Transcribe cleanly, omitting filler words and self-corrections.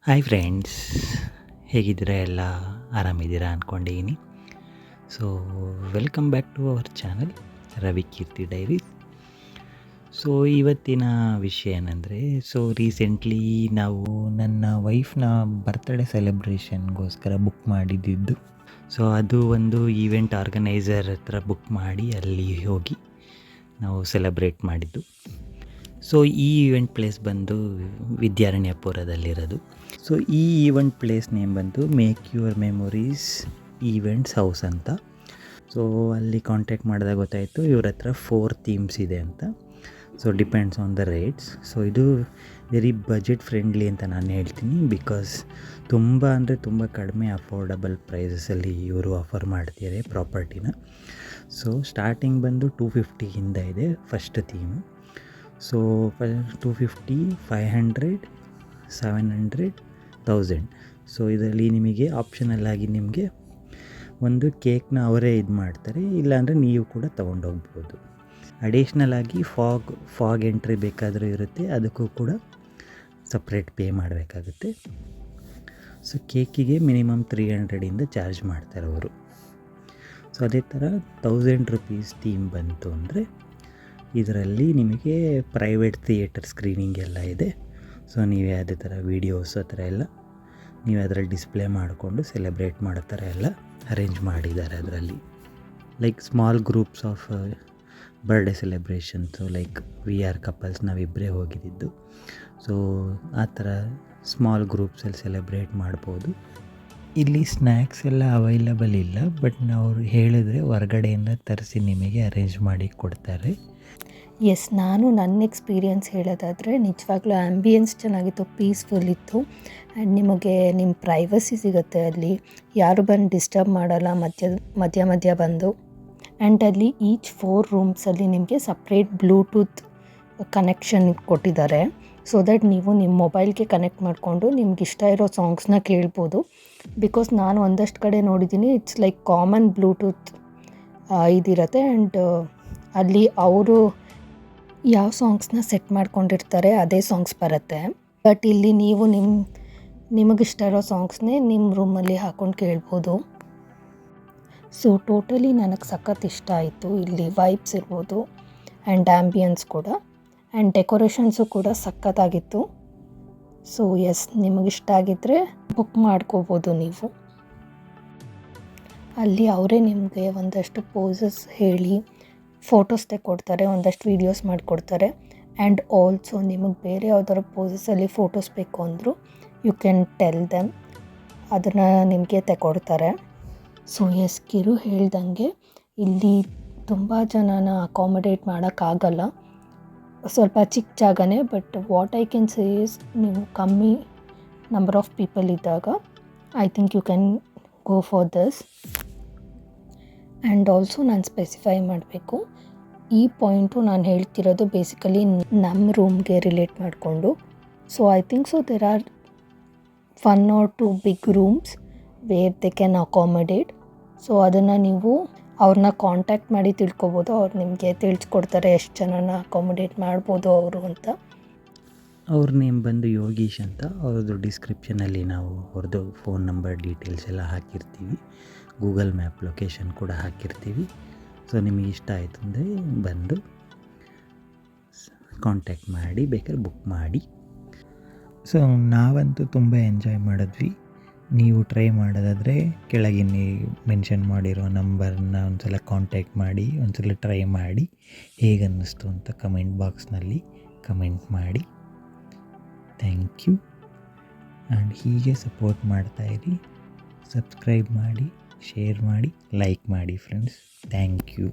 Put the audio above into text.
Hi friends, ಹೇಗಿದ್ದೀರಾ? ಎಲ್ಲ ಆರಾಮಿದ್ದೀರಾ ಅಂದ್ಕೊಂಡಿದ್ದೀನಿ. So welcome back to our channel Ravi Keerthi diaries. So ಇವತ್ತಿನ ವಿಷಯ ಏನಂದರೆ, ರೀಸೆಂಟ್ಲಿ ನಾವು ನನ್ನ ವೈಫ್ನ ಬರ್ತ್ಡೇ ಸೆಲೆಬ್ರೇಷನ್ಗೋಸ್ಕರ ಬುಕ್ ಮಾಡಿದ್ದಿದ್ದು. ಸೊ ಅದು ಒಂದು ಈವೆಂಟ್ ಆರ್ಗನೈಸರ್ ಹತ್ರ ಬುಕ್ ಮಾಡಿ ಅಲ್ಲಿ ಹೋಗಿ ನಾವು ಸೆಲೆಬ್ರೇಟ್ ಮಾಡಿದ್ದು. ಸೊ ಈ ಈವೆಂಟ್ ಪ್ಲೇಸ್ ಬಂದು ವಿದ್ಯಾರಣ್ಯಪುರದಲ್ಲಿರೋದು. ಸೊ ಈ ಈವೆಂಟ್ ಪ್ಲೇಸ್ ನೇಮ್ ಬಂದು make your memories events house ಅಂತ. ಸೊ ಅಲ್ಲಿ ಕಾಂಟ್ಯಾಕ್ಟ್ ಮಾಡಿದಾಗ ಗೊತ್ತಾಯಿತು ಇವ್ರ ಹತ್ರ 4 ಥೀಮ್ಸ್ ಇದೆ ಅಂತ. So depends on the rates. So ಇದು ವೆರಿ ಬಜೆಟ್ ಫ್ರೆಂಡ್ಲಿ ಅಂತ ನಾನು ಹೇಳ್ತೀನಿ, ಬಿಕಾಸ್ ತುಂಬ ಅಂದರೆ ತುಂಬ ಕಡಿಮೆ ಅಫೋರ್ಡಬಲ್ ಪ್ರೈಸಸಲ್ಲಿ ಇವರು ಆಫರ್ ಮಾಡ್ತಿದ್ದಾರೆ ಪ್ರಾಪರ್ಟಿನ. ಸೊ ಸ್ಟಾರ್ಟಿಂಗ್ ಬಂದು 250 ಇದೆ ಫಸ್ಟ್ ಥೀಮು. ಸೊ 250, 500, 700, 1000. ಸೊ ಇದರಲ್ಲಿ ನಿಮಗೆ ಆಪ್ಷನಲ್ ಆಗಿ ನಿಮಗೆ ಒಂದು ಕೇಕ್ನ ಅವರೇ ಇದು ಮಾಡ್ತಾರೆ, ಇಲ್ಲಾಂದರೆ ನೀವು ಕೂಡ ತೊಗೊಂಡೋಗ್ಬೋದು. ಅಡಿಷ್ನಲ್ ಆಗಿ ಫಾಗ್ ಎಂಟ್ರಿ ಬೇಕಾದರೂ ಇರುತ್ತೆ, ಅದಕ್ಕೂ ಕೂಡ ಸಪ್ರೇಟ್ ಪೇ ಮಾಡಬೇಕಾಗುತ್ತೆ. ಸೊ ಕೇಕಿಗೆ ಮಿನಿಮಮ್ 300 ಚಾರ್ಜ್ ಮಾಡ್ತಾರೆ ಅವರು. ಸೊ ಅದೇ ಥರ 1000 ರೂಪೀಸ್ ಥೀಮ್ ಬಂತು ಅಂದರೆ ಇದರಲ್ಲಿ ನಿಮಗೆ ಪ್ರೈವೇಟ್ ಥಿಯೇಟರ್ ಸ್ಕ್ರೀನಿಂಗ್ ಎಲ್ಲ ಇದೆ. ಸೊ ನೀವು ಯಾವುದೇ ಥರ ವೀಡಿಯೋಸ್ ಆ ಥರ ಎಲ್ಲ ನೀವು ಅದರಲ್ಲಿ ಡಿಸ್ಪ್ಲೇ ಮಾಡಿಕೊಂಡು ಸೆಲೆಬ್ರೇಟ್ ಮಾಡೋ ಥರ ಎಲ್ಲ ಅರೇಂಜ್ ಮಾಡಿದ್ದಾರೆ ಅದರಲ್ಲಿ. Like small groups of birthday celebrations, like we are couples, ನಾವಿಬ್ಬರೇ ಹೋಗಿದ್ದು. ಸೊ ಆ ಥರ ಸ್ಮಾಲ್ ಗ್ರೂಪ್ಸಲ್ಲಿ ಸೆಲೆಬ್ರೇಟ್ ಮಾಡ್ಬೋದು. ಇಲ್ಲಿ ಸ್ನ್ಯಾಕ್ಸ್ ಎಲ್ಲ ಅವೈಲಬಲ್ ಇಲ್ಲ, ಬಟ್ ನಾವು ಹೇಳಿದ್ರೆ ಹೊರಗಡೆಯಿಂದ ತರಿಸಿ ನಿಮಗೆ ಅರೇಂಜ್ ಮಾಡಿ ಕೊಡ್ತಾರೆ. ಎಸ್, ನಾನು ನನ್ನ ಎಕ್ಸ್ಪೀರಿಯನ್ಸ್ ಹೇಳೋದಾದರೆ ನಿಜವಾಗ್ಲೂ ಆ್ಯಂಬಿಯನ್ಸ್ ಚೆನ್ನಾಗಿತ್ತು, ಪೀಸ್ಫುಲ್ ಇತ್ತು. ಆ್ಯಂಡ್ ನಿಮಗೆ ನಿಮ್ಮ ಪ್ರೈವಸಿ ಸಿಗುತ್ತೆ ಅಲ್ಲಿ, ಯಾರು ಬಂದು ಡಿಸ್ಟರ್ಬ್ ಮಾಡೋಲ್ಲ ಮಧ್ಯ ಬಂದು. ಆ್ಯಂಡ್ ಅಲ್ಲಿ ಈಚ್ 4 ರೂಮ್ಸಲ್ಲಿ ನಿಮಗೆ ಸಪ್ರೇಟ್ ಬ್ಲೂಟೂತ್ ಕನೆಕ್ಷನ್ ಕೊಟ್ಟಿದ್ದಾರೆ. ಸೊ ದಟ್ ನೀವು ನಿಮ್ಮ ಮೊಬೈಲ್ಗೆ ಕನೆಕ್ಟ್ ಮಾಡಿಕೊಂಡು ನಿಮ್ಗೆ ಇಷ್ಟ ಇರೋ ಸಾಂಗ್ಸ್ನ ಕೇಳ್ಬೋದು. ಬಿಕಾಸ್ ನಾನು ಒಂದಷ್ಟು ಕಡೆ ನೋಡಿದ್ದೀನಿ, ಇಟ್ಸ್ ಲೈಕ್ ಕಾಮನ್ ಬ್ಲೂಟೂತ್ ಇದಿರುತ್ತೆ. ಆ್ಯಂಡ್ ಅಲ್ಲಿ ಅವರು ಯಾವ ಸಾಂಗ್ಸ್ನ ಸೆಟ್ ಮಾಡ್ಕೊಂಡಿರ್ತಾರೆ ಅದೇ ಸಾಂಗ್ಸ್ ಬರುತ್ತೆ. ಬಟ್ ಇಲ್ಲಿ ನೀವು ನಿಮಗಿಷ್ಟ ಇರೋ ಸಾಂಗ್ಸ್ನೇ ನಿಮ್ಮ ರೂಮಲ್ಲಿ ಹಾಕ್ಕೊಂಡು ಕೇಳ್ಬೋದು. ಸೊ ಟೋಟಲಿ ನನಗೆ ಸಖತ್ ಇಷ್ಟ ಆಯಿತು. ಇಲ್ಲಿ ವೈಬ್ಸ್ ಇರ್ಬೋದು ಆ್ಯಂಡ್ ಆ್ಯಂಬಿಯನ್ಸ್ ಕೂಡ, ಆ್ಯಂಡ್ ಡೆಕೋರೇಷನ್ಸು ಕೂಡ ಸಖತ್ತಾಗಿತ್ತು. ಸೊ ಎಸ್, ನಿಮಗಿಷ್ಟ ಆಗಿದ್ದರೆ ಬುಕ್ ಮಾಡ್ಕೋಬೋದು ನೀವು. ಅಲ್ಲಿ ಅವರೇ ನಿಮಗೆ ಒಂದಷ್ಟು ಪೋಸಸ್ ಹೇಳಿ ಫೋಟೋಸ್ ತೆಕ್ಕೊಡ್ತಾರೆ, ಒಂದಷ್ಟು ವೀಡಿಯೋಸ್ ಮಾಡಿಕೊಡ್ತಾರೆ. ಆ್ಯಂಡ್ ಆಲ್ಸೋ ನಿಮಗೆ ಬೇರೆ ಯಾವ್ದಾದ್ರು ಪೋಸಸಲ್ಲಿ ಫೋಟೋಸ್ ಬೇಕು ಅಂದರೂ ಯು ಕ್ಯಾನ್ ಟೆಲ್ ದೆಮ್, ಅದನ್ನು ನಿಮಗೆ ತೆಕ್ಕೊಡ್ತಾರೆ. ಸೊ ಎಸ್, ಕಿರು ಹೇಳ್ದಂಗೆ ಇಲ್ಲಿ ತುಂಬ ಜನನ ಅಕಾಮಡೇಟ್ ಮಾಡೋಕ್ಕಾಗಲ್ಲ, ಸ್ವಲ್ಪ ಚಿಕ್ಕ ಜಾಗನೇ. But what I can say is, ನೀವು ಕಮ್ಮಿ ನಂಬರ್ ಆಫ್ ಪೀಪಲ್ ಇದ್ದಾಗ I think you can go for this. And also ನಾನು ಸ್ಪೆಸಿಫೈ ಮಾಡಬೇಕು, ಈ ಪಾಯಿಂಟು ನಾನು ಹೇಳ್ತಿರೋದು ಬೇಸಿಕಲಿ ನಮ್ಮ ರೂಮ್ಗೆ ರಿಲೇಟ್ ಮಾಡಿಕೊಂಡು. So I think so there are 1 or 2 big rooms where they can accommodate. So ಅದನ್ನು ನೀವು ಅವ್ರನ್ನ ಕಾಂಟ್ಯಾಕ್ಟ್ ಮಾಡಿ ತಿಳ್ಕೊಬೋದು, ಅವ್ರು ನಿಮಗೆ ತಿಳಿಸ್ಕೊಡ್ತಾರೆ ಎಷ್ಟು ಜನನ ಅಕಾಮಡೇಟ್ ಮಾಡ್ಬೋದು ಅವರು ಅಂತ. ಅವ್ರ ನೇಮ್ ಬಂದು ಯೋಗೀಶ್ ಅಂತ. ಅವ್ರದ್ದು ಡಿಸ್ಕ್ರಿಪ್ಷನಲ್ಲಿ ನಾವು ಅವ್ರದ್ದು ಫೋನ್ ನಂಬರ್ ಡೀಟೇಲ್ಸ್ ಎಲ್ಲ ಹಾಕಿರ್ತೀವಿ, ಗೂಗಲ್ ಮ್ಯಾಪ್ ಲೊಕೇಶನ್ ಕೂಡ ಹಾಕಿರ್ತೀವಿ. ಸೊ ನಿಮಗೆ ಇಷ್ಟ ಆಯಿತು ಅಂದರೆ ಬಂದು ಕಾಂಟ್ಯಾಕ್ಟ್ ಮಾಡಿ, ಬೇಕಾದ್ರೆ ಬುಕ್ ಮಾಡಿ. ಸೊ ನಾವಂತೂ ತುಂಬ ಎಂಜಾಯ್ ಮಾಡಿದ್ವಿ. ನೀವು ಟ್ರೈ ಮಾಡೋದಾದರೆ ಕೆಳಗಿನ ಮೆನ್ಷನ್ ಮಾಡಿರೋ ನಂಬರ್ನ ಒಂದ್ಸಲ ಕಾಂಟ್ಯಾಕ್ಟ್ ಮಾಡಿ, ಒಂದ್ಸಲ ಟ್ರೈ ಮಾಡಿ, ಹೇಗನ್ನಿಸ್ತು ಅಂತ ಕಮೆಂಟ್ ಬಾಕ್ಸ್ನಲ್ಲಿ ಕಮೆಂಟ್ ಮಾಡಿ. Thank you. ಆ್ಯಂಡ್ ಹೀಗೆ ಸಪೋರ್ಟ್ ಮಾಡ್ತಾಯಿರಿ, ಸಬ್ಸ್ಕ್ರೈಬ್ ಮಾಡಿ, ಶೇರ್ ಮಾಡಿ, ಲೈಕ್ ಮಾಡಿ ಫ್ರೆಂಡ್ಸ್. Thank you.